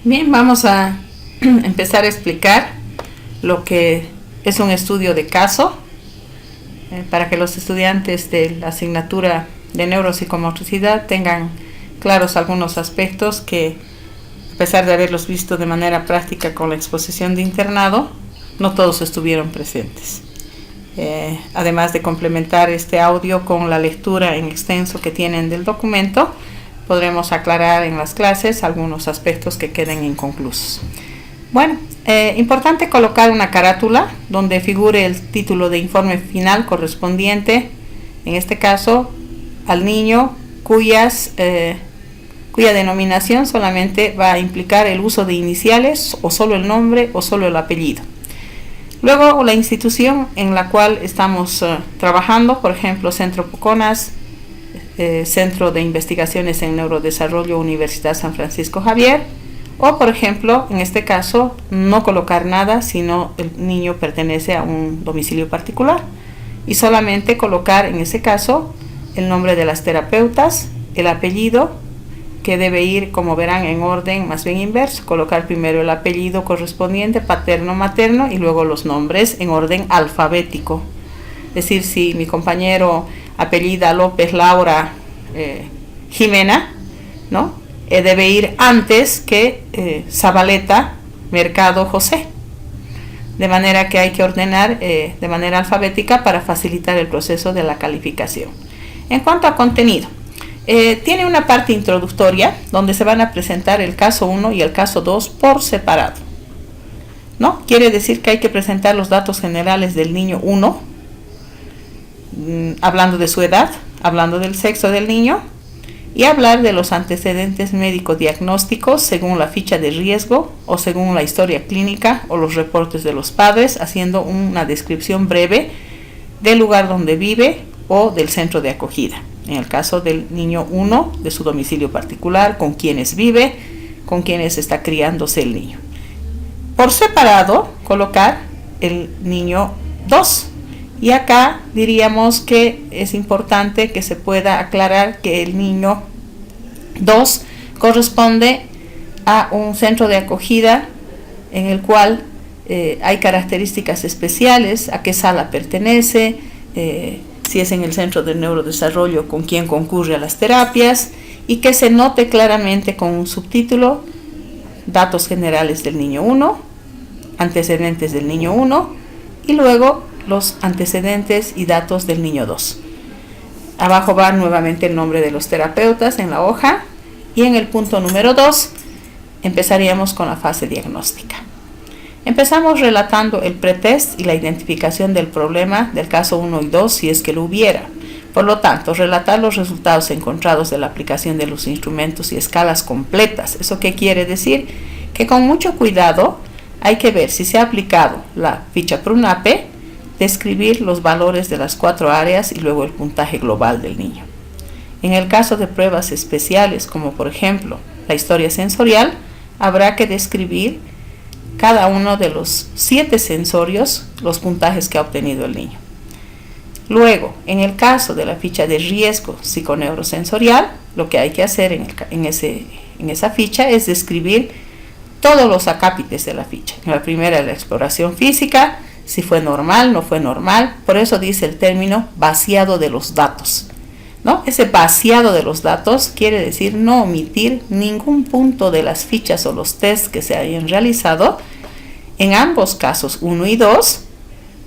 Bien, vamos a empezar a explicar lo que es un estudio de caso para que los estudiantes de la asignatura de neuropsicomotricidad tengan claros algunos aspectos que, a pesar de haberlos visto de manera práctica con la exposición de internado, no todos estuvieron presentes. Además de complementar este audio con la lectura en extenso que tienen del documento, podremos aclarar en las clases algunos aspectos que queden inconclusos. Bueno, importante colocar una carátula donde figure el título de informe final correspondiente, en este caso, al niño cuya denominación solamente va a implicar el uso de iniciales o solo el nombre o solo el apellido. Luego, la institución en la cual estamos trabajando, por ejemplo, Centro Poconas, Centro de Investigaciones en Neurodesarrollo, Universidad San Francisco Javier, o por ejemplo, en este caso, no colocar nada, sino el niño pertenece a un domicilio particular, y solamente colocar en ese caso el nombre de las terapeutas, el apellido, que debe ir, como verán, en orden más bien inverso, colocar primero el apellido correspondiente, paterno, materno, y luego los nombres en orden alfabético. Es decir, si mi compañero apellida López Laura Jimena, ¿no? Debe ir antes que Zabaleta Mercado José. De manera que hay que ordenar de manera alfabética para facilitar el proceso de la calificación. En cuanto a contenido, tiene una parte introductoria donde se van a presentar el caso 1 y el caso 2 por separado, ¿no? Quiere decir que hay que presentar los datos generales del niño 1, hablando de su edad, hablando del sexo del niño y hablar de los antecedentes médico-diagnósticos según la ficha de riesgo o según la historia clínica o los reportes de los padres, haciendo una descripción breve del lugar donde vive o del centro de acogida. En el caso del niño 1, de su domicilio particular, con quienes vive, con quienes está criándose el niño. Por separado, colocar el niño 2. Y acá diríamos que es importante que se pueda aclarar que el niño 2 corresponde a un centro de acogida en el cual hay características especiales, a qué sala pertenece, si es en el centro de neurodesarrollo, con quién concurre a las terapias, y que se note claramente con un subtítulo: datos generales del niño 1, antecedentes del niño 1, y luego los antecedentes y datos del niño 2. Abajo va nuevamente el nombre de los terapeutas en la hoja, y en el punto número 2 empezaríamos con la fase diagnóstica. Empezamos relatando el pretest y la identificación del problema del caso 1 y 2 si es que lo hubiera. Por lo tanto, relatar los resultados encontrados de la aplicación de los instrumentos y escalas completas. ¿Eso qué quiere decir? Que con mucho cuidado hay que ver si se ha aplicado la ficha PRUNAPE, describir los valores de las 4 áreas y luego el puntaje global del niño. En el caso de pruebas especiales, como por ejemplo la historia sensorial, habrá que describir cada uno de los 7 sensorios, los puntajes que ha obtenido el niño. Luego, en el caso de la ficha de riesgo psiconeurosensorial, lo que hay que hacer en esa ficha es describir todos los acápites de la ficha. En la primera, la exploración física, si fue normal, no fue normal. Por eso dice el término vaciado de los datos, ¿no? Ese vaciado de los datos quiere decir no omitir ningún punto de las fichas o los tests que se hayan realizado. En ambos casos 1 y 2,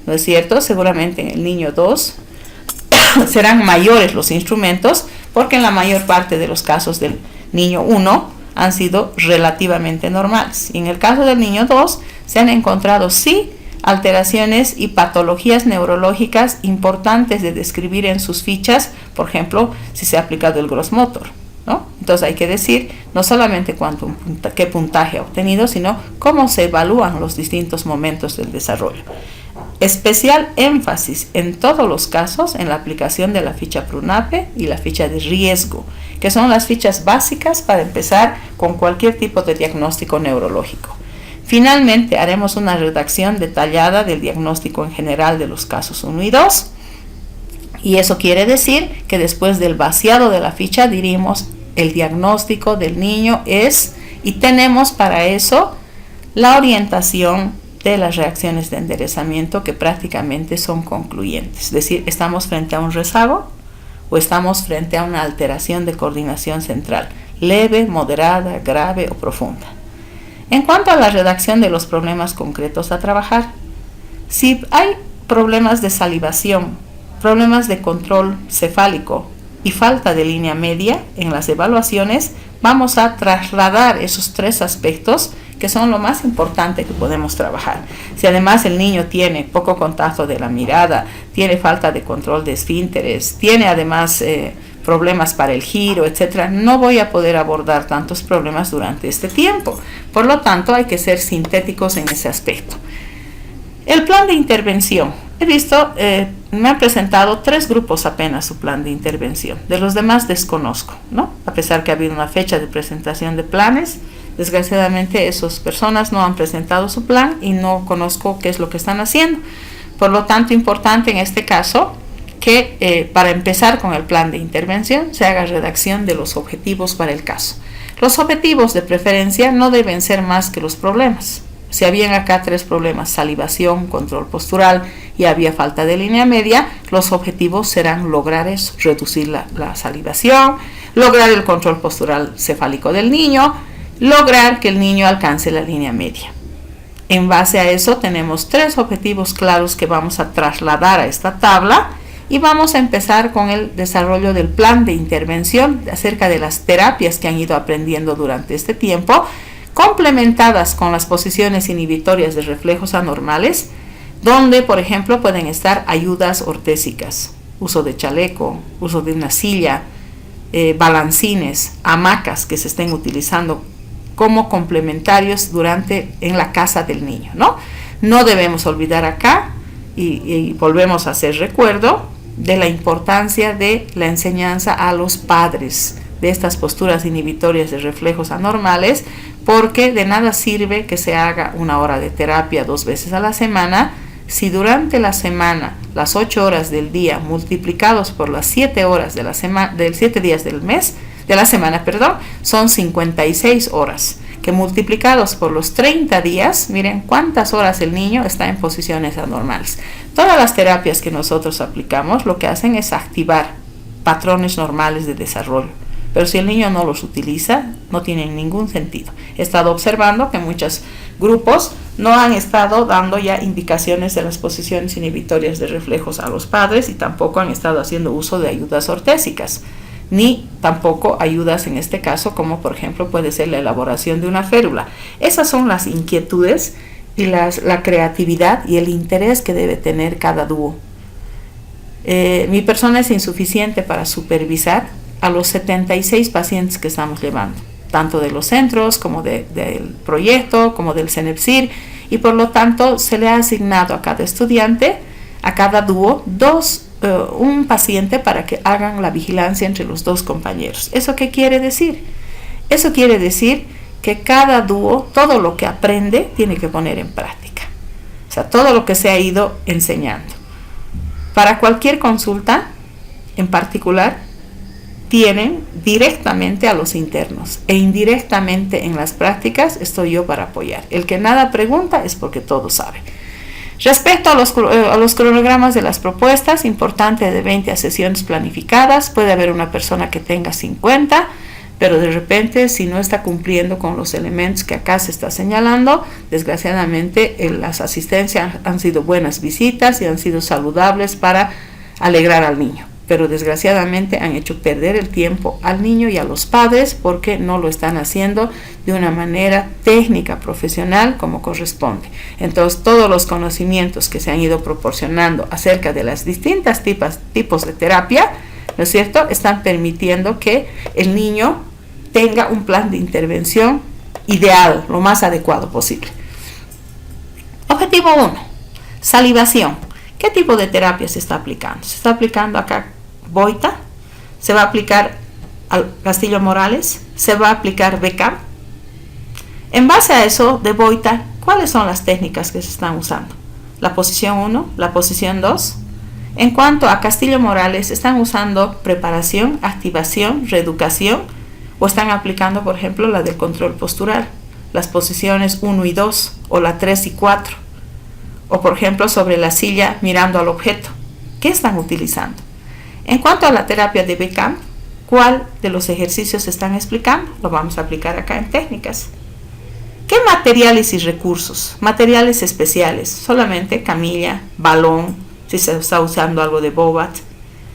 ¿no es cierto? Seguramente en el niño 2 serán mayores los instrumentos, porque en la mayor parte de los casos del niño 1 han sido relativamente normales. Y en el caso del niño 2 se han encontrado sí alteraciones y patologías neurológicas importantes de describir en sus fichas, por ejemplo, si se ha aplicado el gross motor, ¿no? Entonces hay que decir no solamente qué puntaje ha obtenido, sino cómo se evalúan los distintos momentos del desarrollo. Especial énfasis en todos los casos en la aplicación de la ficha PRUNAPE y la ficha de riesgo, que son las fichas básicas para empezar con cualquier tipo de diagnóstico neurológico. Finalmente, haremos una redacción detallada del diagnóstico en general de los casos 1 y 2. Y eso quiere decir que después del vaciado de la ficha diríamos el diagnóstico del niño es Y tenemos para eso la orientación de las reacciones de enderezamiento que prácticamente son concluyentes. Es decir, estamos frente a un rezago o estamos frente a una alteración de coordinación central, leve, moderada, grave o profunda. En cuanto a la redacción de los problemas concretos a trabajar, si hay problemas de salivación, problemas de control cefálico y falta de línea media en las evaluaciones, vamos a trasladar esos 3 aspectos que son lo más importante que podemos trabajar. Si además el niño tiene poco contacto de la mirada, tiene falta de control de esfínteres, tiene además problemas para el giro, etc., no voy a poder abordar tantos problemas durante este tiempo. Por lo tanto, hay que ser sintéticos en ese aspecto. El plan de intervención. He visto, me han presentado 3 grupos apenas su plan de intervención. De los demás desconozco, ¿no? A pesar que ha habido una fecha de presentación de planes, desgraciadamente esas personas no han presentado su plan y no conozco qué es lo que están haciendo. Por lo tanto, importante en este caso que para empezar con el plan de intervención se haga redacción de los objetivos para el caso. Los objetivos de preferencia no deben ser más que los problemas. Si habían acá 3 problemas, salivación, control postural y había falta de línea media, los objetivos serán lograr eso, reducir la salivación, lograr el control postural cefálico del niño, lograr que el niño alcance la línea media. En base a eso tenemos 3 objetivos claros que vamos a trasladar a esta tabla y vamos a empezar con el desarrollo del plan de intervención acerca de las terapias que han ido aprendiendo durante este tiempo, complementadas con las posiciones inhibitorias de reflejos anormales, donde por ejemplo pueden estar ayudas ortésicas, uso de chaleco, uso de una silla, balancines, hamacas que se estén utilizando como complementarios en la casa del niño, ¿no? No debemos olvidar acá y volvemos a hacer recuerdo de la importancia de la enseñanza a los padres de estas posturas inhibitorias de reflejos anormales, porque de nada sirve que se haga 1 hora de terapia 2 veces a la semana si durante la semana las 8 horas del día multiplicados por las 7 horas de la semana, del 7 días del mes, de la semana, son 56 horas, que multiplicados por los 30 días, miren cuántas horas el niño está en posiciones anormales. Todas las terapias que nosotros aplicamos lo que hacen es activar patrones normales de desarrollo, pero si el niño no los utiliza, no tienen ningún sentido. He estado observando que muchos grupos no han estado dando ya indicaciones de las posiciones inhibitorias de reflejos a los padres y tampoco han estado haciendo uso de ayudas ortésicas, ni tampoco ayudas en este caso como por ejemplo puede ser la elaboración de una férula. Esas son las inquietudes y la creatividad y el interés que debe tener cada dúo. Mi persona es insuficiente para supervisar a los 76 pacientes que estamos llevando, tanto de los centros como del proyecto, como del CENEPSIR, y por lo tanto se le ha asignado a cada estudiante, a cada dúo, un paciente para que hagan la vigilancia entre los 2 compañeros. ¿Eso qué quiere decir? Eso quiere decir que cada dúo, todo lo que aprende, tiene que poner en práctica. O sea, todo lo que se ha ido enseñando. Para cualquier consulta, en particular, tienen directamente a los internos e indirectamente en las prácticas estoy yo para apoyar. El que nada pregunta es porque todo sabe. Respecto a los cronogramas de las propuestas, importante de 20 a sesiones planificadas, puede haber una persona que tenga 50, pero de repente si no está cumpliendo con los elementos que acá se está señalando, desgraciadamente las asistencias han sido buenas visitas y han sido saludables para alegrar al niño, pero desgraciadamente han hecho perder el tiempo al niño y a los padres porque no lo están haciendo de una manera técnica, profesional, como corresponde. Entonces, todos los conocimientos que se han ido proporcionando acerca de las distintas tipos de terapia, ¿no es cierto?, están permitiendo que el niño tenga un plan de intervención ideal, lo más adecuado posible. Objetivo 1, salivación. ¿Qué tipo de terapia se está aplicando? Se está aplicando acá Boita, se va a aplicar al Castillo Morales, se va a aplicar BECAM. En base a eso de Boita, ¿cuáles son las técnicas que se están usando? La posición 1, la posición 2. En cuanto a Castillo Morales, están usando preparación, activación, reeducación o están aplicando, por ejemplo, la del control postural, las posiciones 1 y 2 o la 3 y 4, o por ejemplo sobre la silla mirando al objeto. ¿Qué están utilizando? En cuanto a la terapia de Beckham, ¿cuál de los ejercicios están explicando? Lo vamos a aplicar acá en técnicas. ¿Qué materiales y recursos? Materiales especiales, solamente camilla, balón, si se está usando algo de Bobat,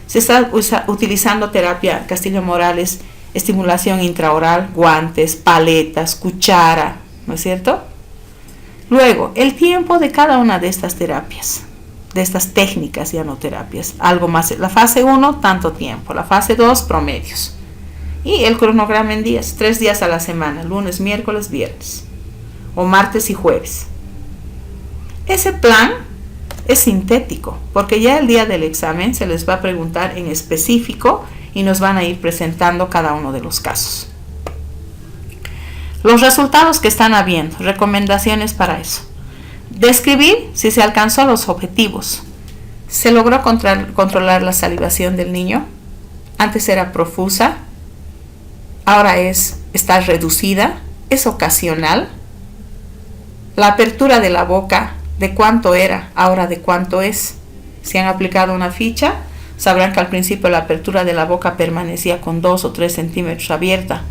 se está utilizando terapia Castillo Morales, estimulación intraoral, guantes, paletas, cuchara, ¿no es cierto? Luego, el tiempo de cada una de estas terapias, de estas técnicas, ya no terapias, algo más. La fase 1, tanto tiempo. La fase 2, promedios. Y el cronograma en días, 3 días a la semana, lunes, miércoles, viernes, o martes y jueves. Ese plan es sintético, porque ya el día del examen se les va a preguntar en específico y nos van a ir presentando cada uno de los casos. Los resultados que están habiendo, recomendaciones para eso. Describir si se alcanzó los objetivos. ¿Se logró controlar la salivación del niño? Antes era profusa, ahora está reducida, es ocasional. La apertura de la boca, ¿de cuánto era? Ahora, ¿de cuánto es? Si han aplicado una ficha, sabrán que al principio la apertura de la boca permanecía con 2 o 3 centímetros abierta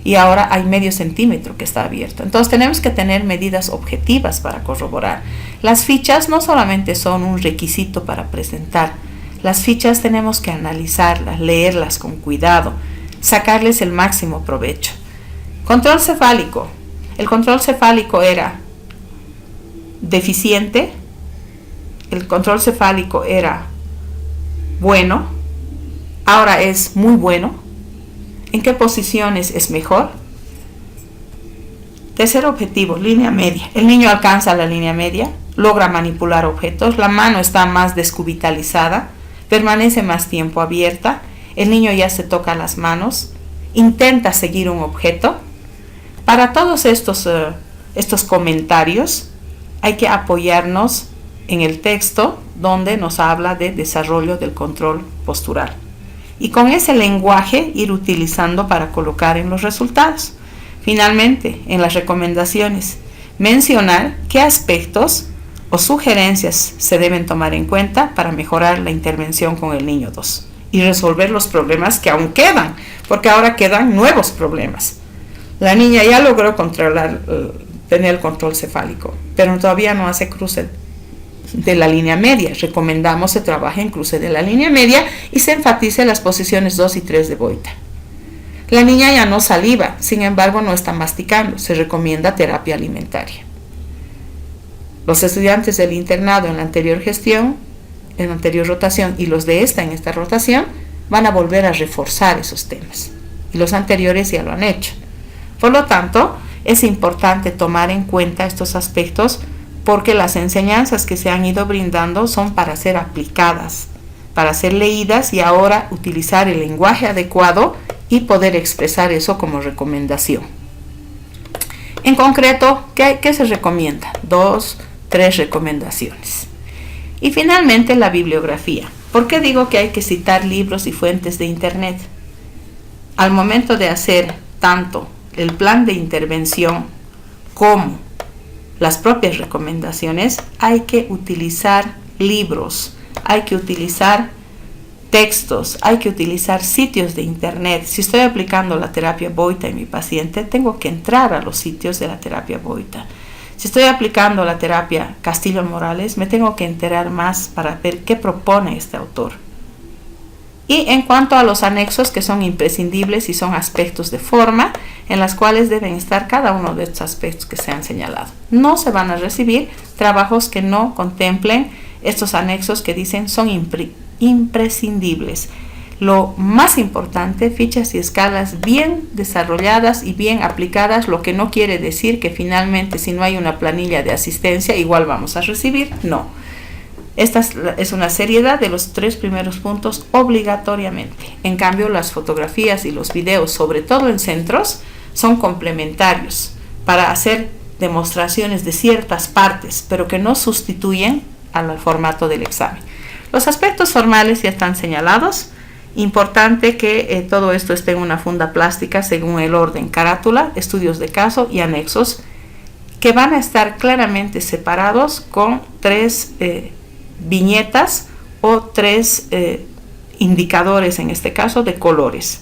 y ahora hay medio centímetro que está abierta. Entonces tenemos que tener medidas objetivas para corroborar. Las fichas no solamente son un requisito para presentar, las fichas tenemos que analizarlas, leerlas con cuidado, sacarles el máximo provecho. Control cefálico. El control cefálico era deficiente, el control cefálico era bueno, ahora es muy bueno. ¿En qué posiciones es mejor? Tercer objetivo, línea media. El niño alcanza la línea media, logra manipular objetos, la mano está más descubitalizada, permanece más tiempo abierta, el niño ya se toca las manos, intenta seguir un objeto. Para todos estos comentarios hay que apoyarnos en el texto donde nos habla de desarrollo del control postural. Y con ese lenguaje ir utilizando para colocar en los resultados. Finalmente, en las recomendaciones, mencionar qué aspectos o sugerencias se deben tomar en cuenta para mejorar la intervención con el niño 2 y resolver los problemas que aún quedan, porque ahora quedan nuevos problemas. La niña ya logró tener el control cefálico, pero todavía no hace cruce de la línea media. Recomendamos se trabaje en cruce de la línea media y se enfatice las posiciones 2 y 3 de Boita. La niña ya no saliva, sin embargo no está masticando, se recomienda terapia alimentaria. Los estudiantes del internado en la anterior gestión, en la anterior rotación y los de en esta rotación van a volver a reforzar esos temas y los anteriores ya lo han hecho. Por lo tanto, es importante tomar en cuenta estos aspectos porque las enseñanzas que se han ido brindando son para ser aplicadas, para ser leídas y ahora utilizar el lenguaje adecuado y poder expresar eso como recomendación. En concreto, ¿qué se recomienda? 2, 3 recomendaciones. Y finalmente la bibliografía. ¿Por qué digo que hay que citar libros y fuentes de internet? Al momento de hacer tanto el plan de intervención como las propias recomendaciones, hay que utilizar libros, hay que utilizar textos, hay que utilizar sitios de internet. Si estoy aplicando la terapia Boita en mi paciente, tengo que entrar a los sitios de la terapia Boita. Si estoy aplicando la terapia Castillo Morales, me tengo que enterar más para ver qué propone este autor. Y en cuanto a los anexos, que son imprescindibles y son aspectos de forma en las cuales deben estar cada uno de estos aspectos que se han señalado. No se van a recibir trabajos que no contemplen estos anexos que dicen son imprescindibles. Lo más importante, fichas y escalas bien desarrolladas y bien aplicadas, lo que no quiere decir que finalmente si no hay una planilla de asistencia igual vamos a recibir, no. Esta es una seriedad de los 3 primeros puntos obligatoriamente. En cambio, las fotografías y los videos, sobre todo en centros, son complementarios para hacer demostraciones de ciertas partes, pero que no sustituyen al formato del examen. Los aspectos formales ya están señalados Importante que todo esto esté en una funda plástica según el orden: carátula, estudios de caso y anexos, que van a estar claramente separados con 3 viñetas o 3 indicadores, en este caso de colores,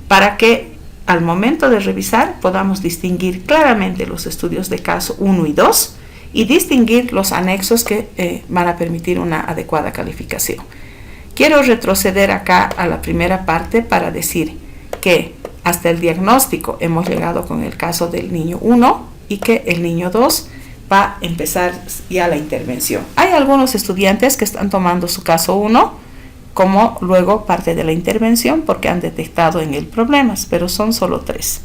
para que al momento de revisar podamos distinguir claramente los estudios de caso 1 y 2 y distinguir los anexos que van a permitir una adecuada calificación. Quiero retroceder acá a la primera parte para decir que hasta el diagnóstico hemos llegado con el caso del niño 1 y que el niño 2 va a empezar ya la intervención. Hay algunos estudiantes que están tomando su caso 1 como luego parte de la intervención porque han detectado en él problemas, pero son solo 3.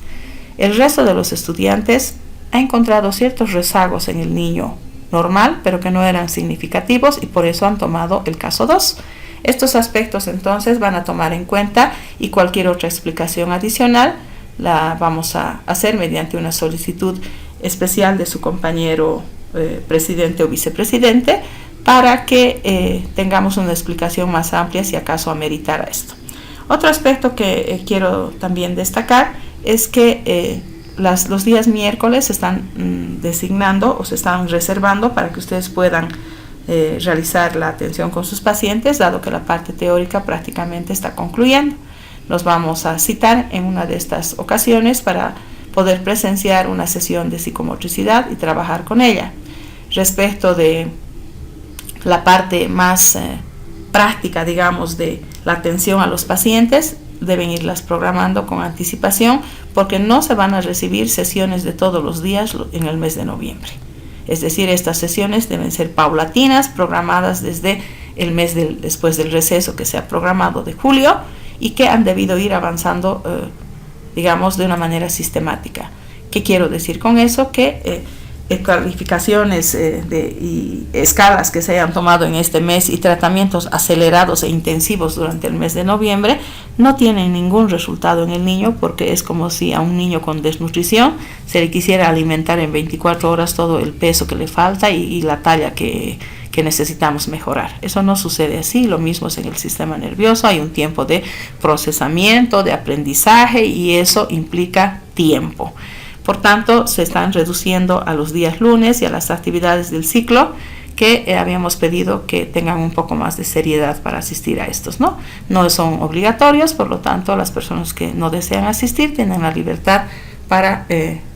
El resto de los estudiantes ha encontrado ciertos rezagos en el niño normal, pero que no eran significativos y por eso han tomado el caso 2. Estos aspectos entonces van a tomar en cuenta y cualquier otra explicación adicional la vamos a hacer mediante una solicitud especial de su compañero presidente o vicepresidente para que tengamos una explicación más amplia si acaso ameritara esto. Otro aspecto que quiero también destacar es que los días miércoles se están designando o se están reservando para que ustedes puedan realizar la atención con sus pacientes, dado que la parte teórica prácticamente está concluyendo. Nos vamos a citar en una de estas ocasiones para poder presenciar una sesión de psicomotricidad y trabajar con ella. Respecto de la parte más práctica, digamos, de la atención a los pacientes, deben irlas programando con anticipación porque no se van a recibir sesiones de todos los días en el mes de noviembre. Es decir, estas sesiones deben ser paulatinas, programadas desde el mes después del receso que se ha programado de julio y que han debido ir avanzando, digamos, de una manera sistemática. ¿Qué quiero decir con eso? Que calificaciones y escalas que se hayan tomado en este mes y tratamientos acelerados e intensivos durante el mes de noviembre no tienen ningún resultado en el niño, porque es como si a un niño con desnutrición se le quisiera alimentar en 24 horas todo el peso que le falta y la talla que necesitamos mejorar. Eso no sucede así. Lo mismo es en el sistema nervioso. Hay un tiempo de procesamiento, de aprendizaje, y eso implica tiempo. Por tanto, se están reduciendo a los días lunes y a las actividades del ciclo que habíamos pedido que tengan un poco más de seriedad para asistir a estos, ¿no? No son obligatorios, por lo tanto, las personas que no desean asistir tienen la libertad para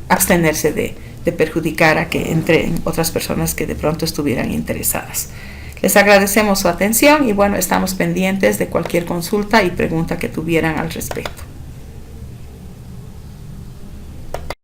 abstenerse de perjudicar a que entren otras personas que de pronto estuvieran interesadas. Les agradecemos su atención y bueno, estamos pendientes de cualquier consulta y pregunta que tuvieran al respecto.